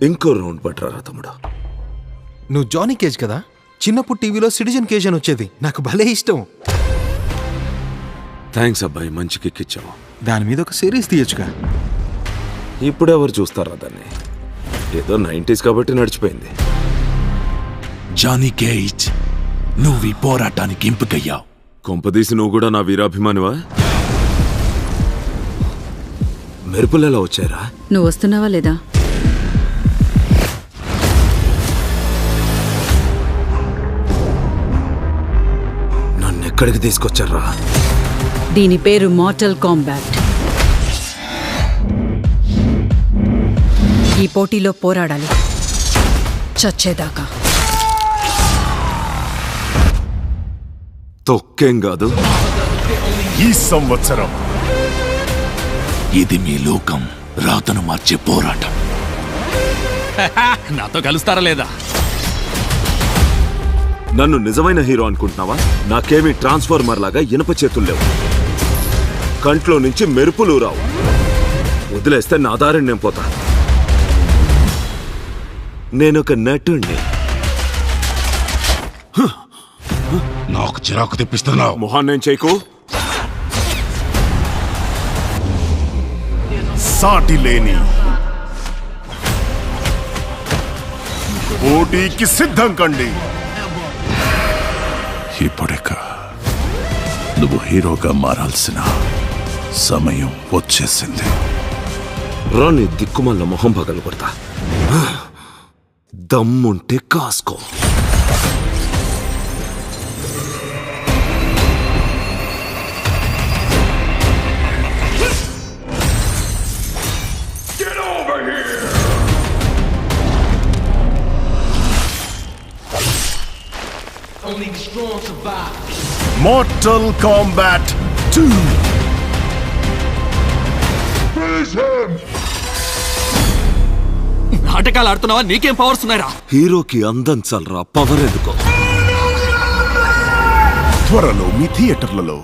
ఇంకో రౌండ్ పట్టరా తమ్ముడు. నువ్వు జానీ కేజ్ కదా, చిన్నప్పుడు టీవీలో సిటిజన్ కేజ్ అని వచ్చేది, నాకు భలే ఇష్టం. థ్యాంక్స్ అబ్బాయి, మంచి కిక్ ఇచ్చావు. దాని మీద ఒక సిరీస్ తీయొచ్చుగా. ఇప్పుడు ఎవరు చూస్తారా దాన్ని? ఏదో 90s కాబట్టి నడిచిపోయింది. జానీ కేజ్, నువ్వు ఈ పోరాటానికి ఎంపికయ్యావు. కొంపదీసి నువ్వు కూడా నా వీరాభిమానివా? మెరుపులు ఎలా వచ్చారా? నువ్వు వస్తున్నావా లేదా? నన్నెక్కడికి తీసుకొచ్చారా? దీని పేరు మార్టల్ కాంబాట్. ఈ పోటీలో పోరాడాలి చచ్చేదాకా. తొక్కేం కాదు. ఈ సంవత్సరం ఇది మీ లోకం రాతను మార్చే పోరాటం. నాతో కలుస్తారా లేదా? నన్ను నిజమైన హీరో అనుకుంటున్నావా? నాకేమీ ట్రాన్స్ఫార్మర్ లాగా ఇనుప చేతులు లేవు, కంట్లో నుంచి మెరుపులు రావు. వదిలేస్తే నా దారిని నేను పోతా. నేనొక నటుణ్ణి. నాకు చిరాకు తెప్పిస్తున్నావు. మొహాన్నేం చేయకు. సాటి లేని పోటీకి సిద్ధం కండి. ఇప్పుడెక్క నువ్వు హీరోగా మారాల్సిన సమయం వచ్చేసింది. రాని దిక్కుమల్ల మొహం పగలు కొడతా. దమ్ముంటే కాసుకో. Mortal Kombat 2. నాటకాలు ఆడుతున్నావా? నీకేం పవర్స్ ఉన్నాయిరా? హీరోకి అందం చల్రా, పవర్ ఎందుకో. త్వరలో మీ థియేటర్లలో.